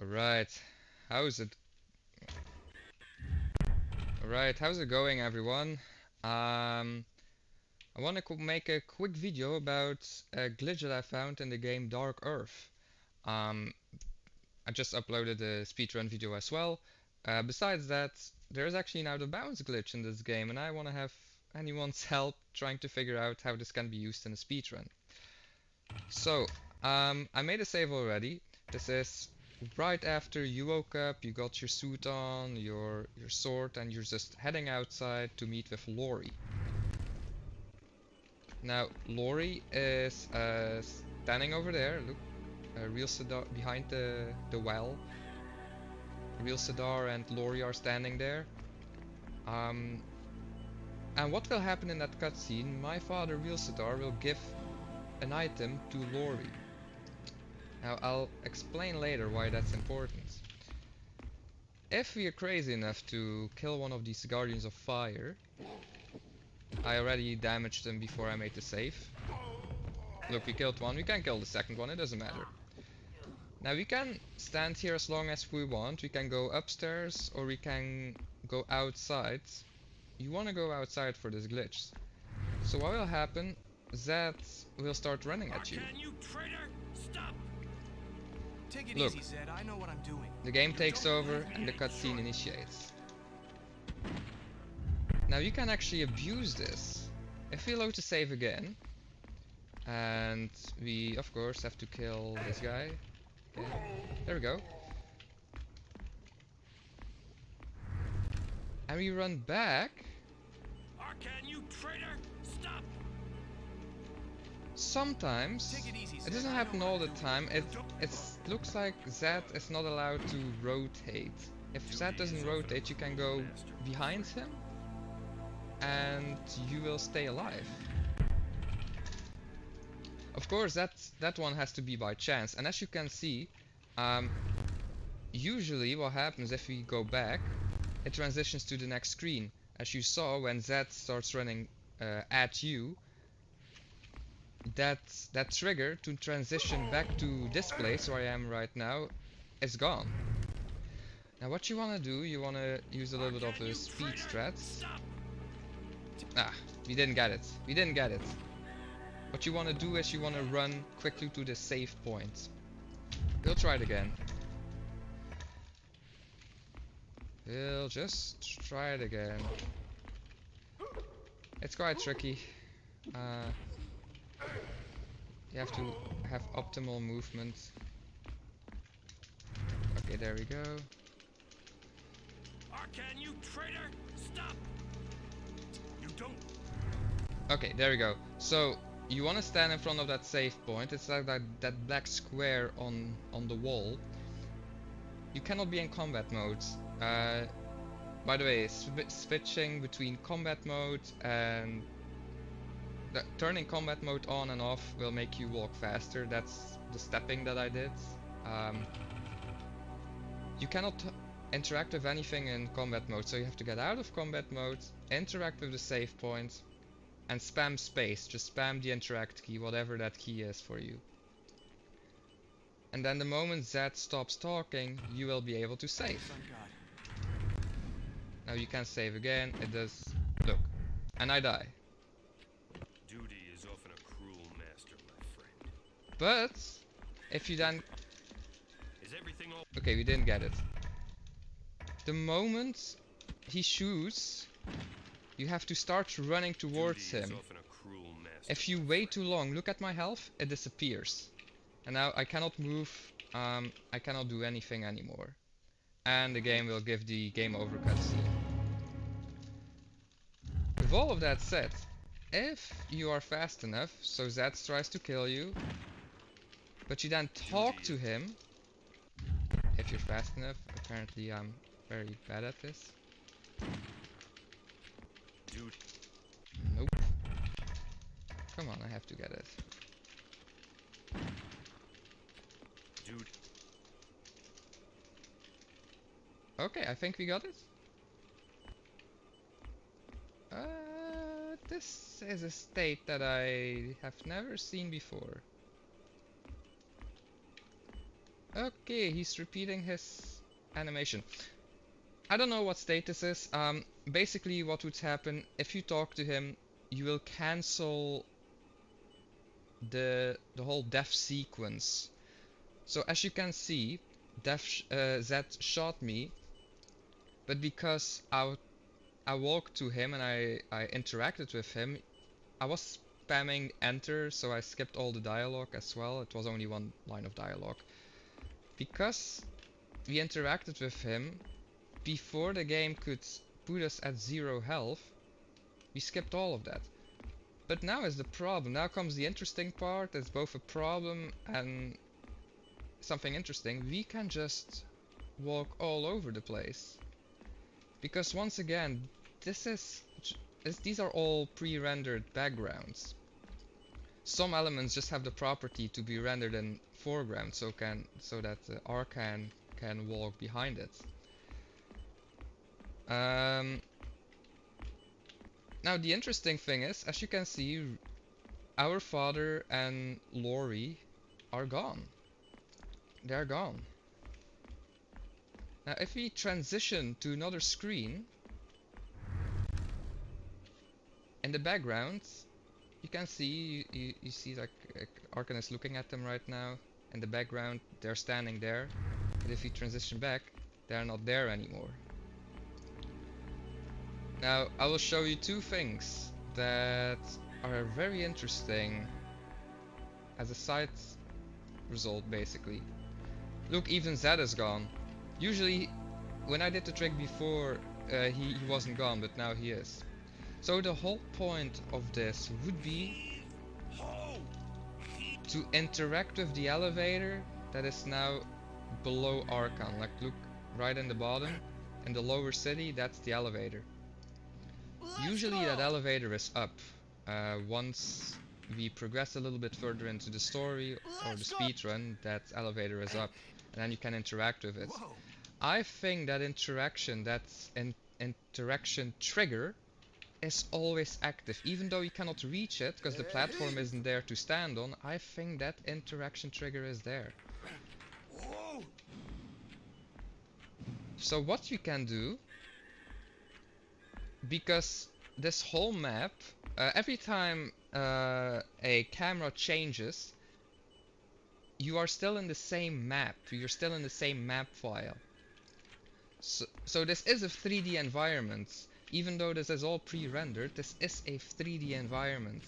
Alright, how's it? Alright, how's it going, everyone? I want to make a quick video about a glitch that I found in the game Dark Earth. Um, I just uploaded a speedrun video as well. Besides that, there's actually an out of bounds glitch in this game, and I want to have anyone's help trying to figure out how this can be used in a speedrun. So, I made a save already. This is right after you woke up, you got your suit on, your sword, and you're just heading outside to meet with Lori. Now, Lori is standing over there. Look, Real Sadar behind the well. Real Sadar and Lori are standing there. Um, and what will happen in that cutscene? My father, Real Sadar, will give an item to Lori. Now, I'll explain later why that's important. If we are crazy enough to kill one of these Guardians of Fire, I already damaged them before I made the save. Look, we killed one, we can kill the second one, it doesn't matter. Now we can stand here as long as we want, we can go upstairs or we can go outside. You want to go outside for this glitch. So what will happen? Zed will start running at you. You traitor! Stop! Take it Look, easy, Zed. I know what I'm doing. the game takes over and the cutscene initiates. Now you can actually abuse this. If we load the save again, and we of course have to kill this guy. Okay, there we go. And we run back. Arcan, you traitor! Stop! Sometimes Take it easy, it Zed. doesn't I know happen what all I'm the doing. time. It looks like Zed is not allowed to rotate. If Zed doesn't rotate, you can go behind him and you will stay alive. Of course, that one has to be by chance. And as you can see, usually what happens if we go back, it transitions to the next screen. As you saw, when Zed starts running at you, that trigger to transition back to this place where I am right now is gone. Now what you want to do, you want to use a little bit of a speed strat. Ah, we didn't get it. We didn't get it. What you want to do is you want to run quickly to the save point. We'll try it again. We'll just try it again. It's quite tricky. You have to have optimal movement. Okay, there we go. Arcan, you traitor! Stop! You don't. Okay, there we go. So you want to stand in front of that save point. It's like that black square on the wall. You cannot be in combat mode. By the way, switching between combat mode and turning combat mode on and off will make you walk faster. That's the stepping that I did. You cannot interact with anything in combat mode, so you have to get out of combat mode, interact with the save point, and spam space. Just spam the interact key, whatever that key is for you. And then the moment Zed stops talking, you will be able to save. Now you can save again. It does. Look. And I die. Duty is often a cruel master, my friend. But if you then... Is everything all... Okay, we didn't get it. The moment he shoots, you have to start running towards him. If you wait too long, look at my health, it disappears. And now I cannot move, I cannot do anything anymore. And the game will give the game over cutscene. With all of that said, if you are fast enough, so Zed tries to kill you, but you then talk to him, if you're fast enough, apparently I'm very bad at this. Nope. Come on, I have to get it. Okay, I think we got it. This is a state that I have never seen before. Okay, he's repeating his animation. I don't know what state this is. Basically what would happen if you talk to him, you will cancel the whole death sequence. So as you can see, Zed shot me, but because I walked to him and I interacted with him, I was spamming enter, so I skipped all the dialogue as well. It was only one line of dialogue. Because we interacted with him, before the game could put us at 0 health, we skipped all of that. But now is the problem. Now comes the interesting part. It's both a problem and something interesting. We can just walk all over the place. Because once again, these are all pre-rendered backgrounds. Some elements just have the property to be rendered in foreground, so that Arkan can walk behind it. Now the interesting thing is, as you can see, our father and Lori are gone. They're gone. Now if we transition to another screen, in the background, you can see, you see like Arkan is looking at them right now. In the background, they're standing there. But if we transition back, they're not there anymore. Now, I will show you two things that are very interesting as a side result, basically. Look, even Zed is gone. Usually, when I did the trick before, he wasn't gone, but now he is. So the whole point of this would be to interact with the elevator that is now below Arkan. Like, look right in the bottom, in the lower city, that's the elevator. Usually that elevator is up. Once we progress a little bit further into the story or the speedrun, that elevator is up, and then you can interact with it. I think that interaction trigger is always active, even though you cannot reach it because the platform isn't there to stand on. I think that interaction trigger is there. So what you can do, because this whole map, every time a camera changes, you are still in the same map. You're still in the same map file. So this is a 3D environment. Even though this is all pre-rendered, this is a 3D environment.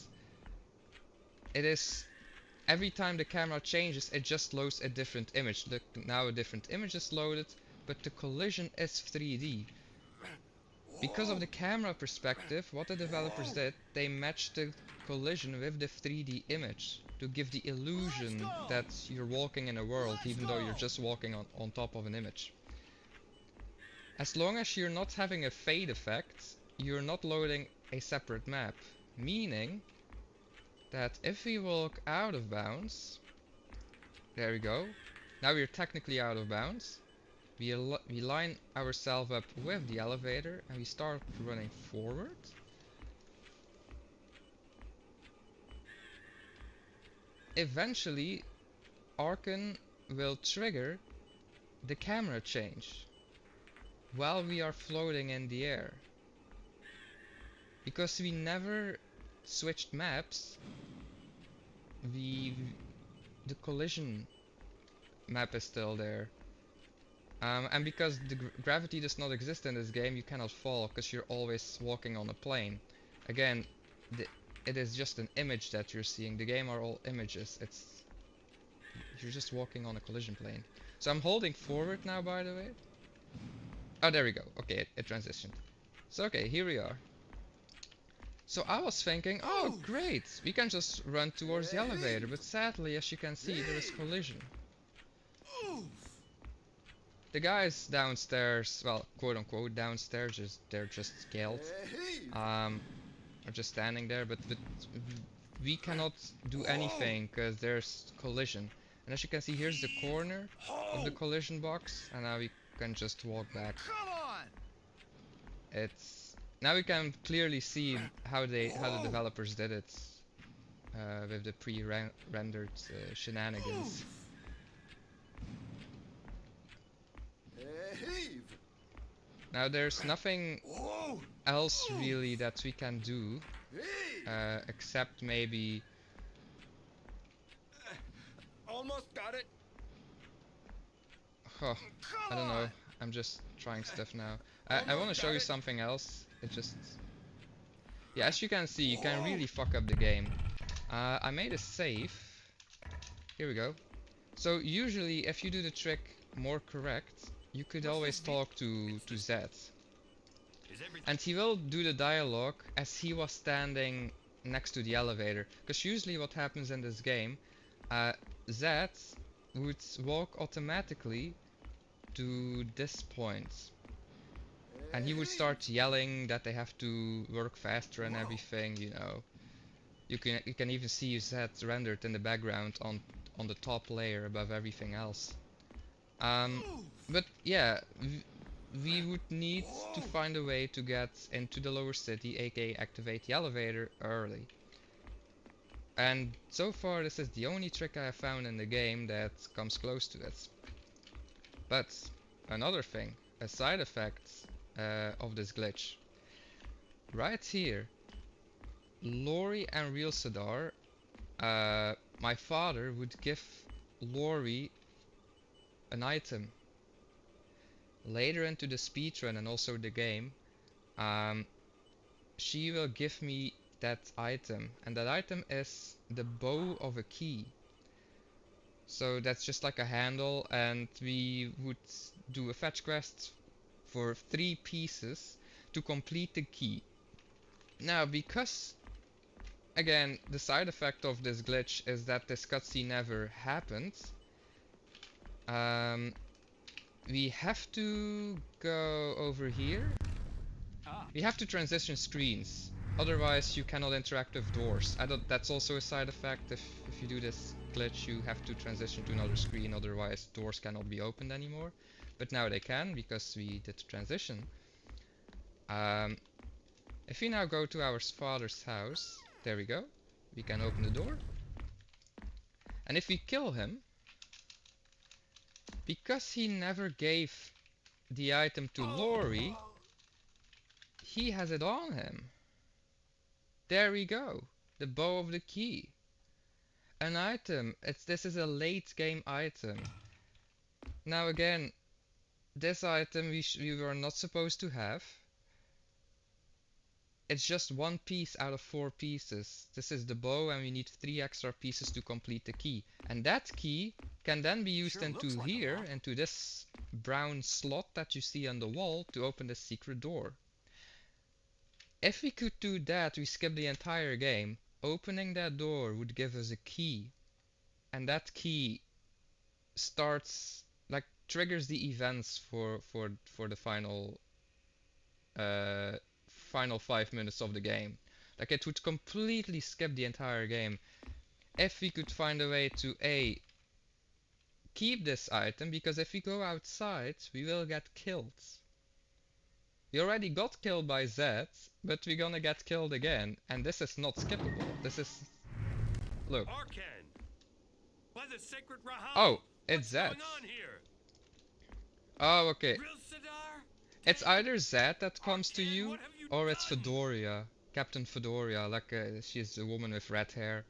It is, every time the camera changes, it just loads a different image. Look, now a different image is loaded, but the collision is 3D. Because of the camera perspective, what the developers did, they matched the collision with the 3D image to give the illusion that you're walking in a world, even though you're just walking on top of an image. As long as you're not having a fade effect, you're not loading a separate map. Meaning that if we walk out of bounds, there we go. Now we're technically out of bounds. We line ourselves up with the elevator and we start running forward. Eventually, Arkan will trigger the camera change while we are floating in the air. Because we never switched maps, the collision map is still there. And because the gravity does not exist in this game, you cannot fall because you're always walking on a plane. Again, it is just an image that you're seeing. The game are all images. You're just walking on a collision plane. So I'm holding forward now, by the way. Oh, there we go. Okay, it transitioned. So okay, here we are. So I was thinking, oh great, we can just run towards the elevator, but sadly, as you can see, there is collision. The guys downstairs, well, quote unquote downstairs, they're just scaled. Are just standing there, but we cannot do anything because there's collision. And as you can see, here's the corner of the collision box, and now we can just walk back. Now we can clearly see how the developers did it with the pre-rendered shenanigans. Now there's nothing Whoa! else really that we can do, except maybe... Almost got it. Oh, I don't know. on. I'm just trying stuff now. I want to show you something else. It just... Yeah, as you can see, you can really fuck up the game. I made a save. Here we go. So usually, if you do the trick more correct, you could always talk to Zed. And he will do the dialogue as he was standing next to the elevator. Because usually what happens in this game, Zed would walk automatically to this point. And he would start yelling that they have to work faster and everything, you know. You can even see Zed rendered in the background on the top layer above everything else. But yeah, we would need to find a way to get into the lower city, aka activate the elevator early. And so far this is the only trick I have found in the game that comes close to it. But another thing, a side effect of this glitch. Right here, Lori and Real Sadar, my father would give Lori an item. Later into the speedrun and also the game, she will give me that item, and that item is the bow of a key. So that's just like a handle, and we would do a fetch quest for 3 pieces to complete the key. Now, because again, the side effect of this glitch is that this cutscene never happened, we have to go over here. We have to transition screens, otherwise you cannot interact with doors. That's also a side effect. If you do this glitch, you have to transition to another screen, otherwise doors cannot be opened anymore. But now they can, because we did the transition. If we now go to our father's house, there we go, we can open the door. And if we kill him, because he never gave the item to Lori, he has it on him. There we go, the bow of the key. An item, this is a late game item. Now again, this item we were not supposed to have. It's just 1 piece out of 4 pieces. This is the bow, and we need 3 extra pieces to complete the key. And that key can then be used into here, into this brown slot that you see on the wall, to open the secret door. If we could do that, we skip the entire game. Opening that door would give us a key. And that key starts, like, triggers the events for the final final 5 minutes of the game. Like, it would completely skip the entire game if we could find a way to keep this item, because if we go outside we will get killed. We already got killed by Zed, but we're gonna get killed again, and this is not skippable. This is... Look. Arkan! By the sacred Rahal! Oh, it's Zed. What's going on here? Oh, okay. Real Sadar? It's either Zed that comes to Arkan, you, what have you or it's done? Fedoria. Captain Fedoria, like she's a woman with red hair.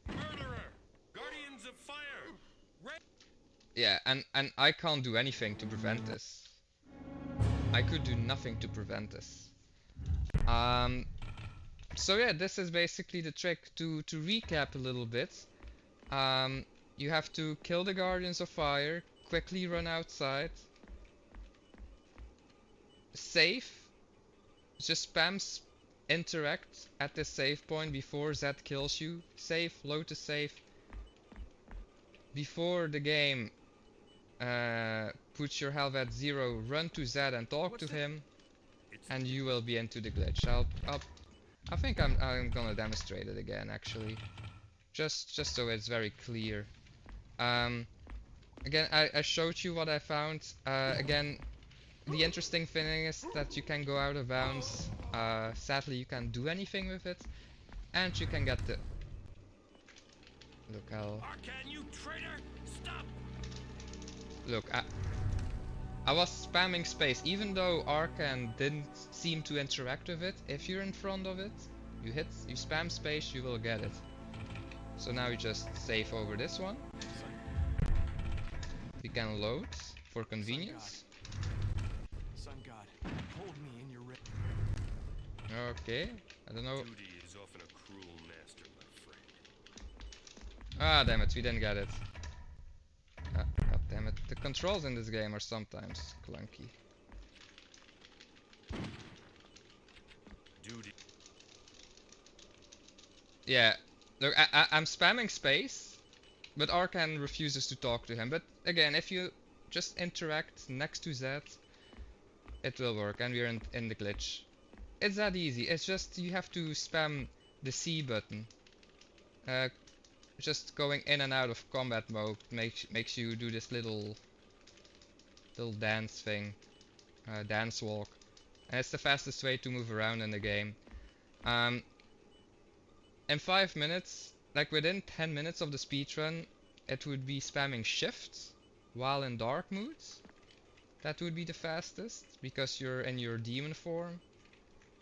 Murderer! Guardians of Fire! Yeah, and I can't do anything to prevent this. I could do nothing to prevent this. So yeah, this is basically the trick. To recap a little bit, you have to kill the Guardians of Fire, quickly run outside, save, just spam interact at the save point before Zed kills you, save, load the save, before the game put your health at 0, run to Zed and talk to him, and you will be into the glitch. I think I'm gonna demonstrate it again, actually, just so it's very clear. Again, I showed you what I found. Again, the interesting thing is that you can go out of bounds. Sadly, you can't do anything with it, and you can get the... Look, Arkan, you traitor! Stop! Look, I was spamming space, even though Arcan didn't seem to interact with it. If you're in front of it, you spam space, you will get it. So now we just save over this one. We can load for convenience. Sun God, hold me in your Okay, I don't know. Duty is often a cruel master, my friend. Ah, damn it, we didn't get it. Ah, god damn it. The controls in this game are sometimes clunky. Duty. Yeah, look, I'm spamming space, but Arcan refuses to talk to him. But again, if you just interact next to Z, it will work, and we're in the glitch. It's that easy. It's just you have to spam the C button. Just going in and out of combat mode makes you do this little dance thing, dance walk, and it's the fastest way to move around in the game. In 5 minutes, like within 10 minutes of the speedrun, it would be spamming shift while in dark moods. That would be the fastest because you're in your demon form.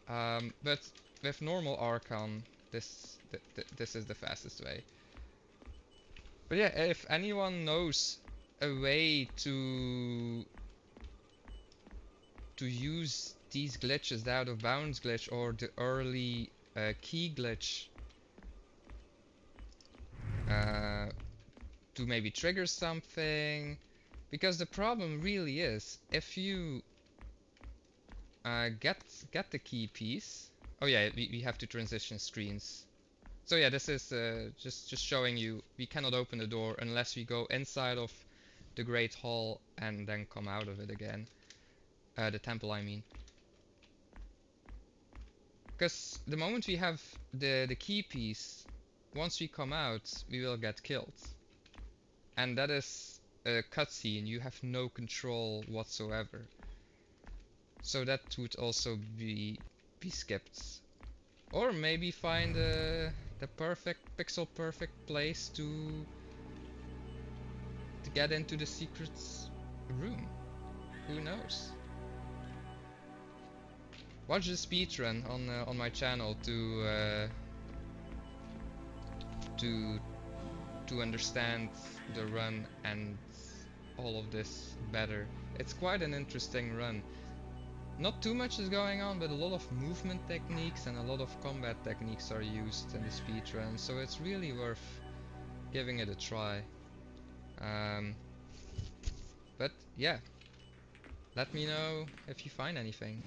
But with normal Archon, this is the fastest way. But yeah, if anyone knows a way to use these glitches, the out of bounds glitch or the early key glitch, to maybe trigger something, because the problem really is if you get the key piece. Oh yeah, we have to transition screens. So yeah, this is just showing you we cannot open the door unless we go inside of the Great Hall and then come out of it again. The temple, I mean. Because the moment we have the key piece, once we come out, we will get killed. And that is a cutscene, you have no control whatsoever. So that would also be skipped. Or maybe find the perfect, pixel perfect place to get into the secret room. Who knows? Watch the speedrun on my channel to understand the run and all of this better. It's quite an interesting run. Not too much is going on, but a lot of movement techniques and a lot of combat techniques are used in the speedrun, so it's really worth giving it a try. But yeah, let me know if you find anything.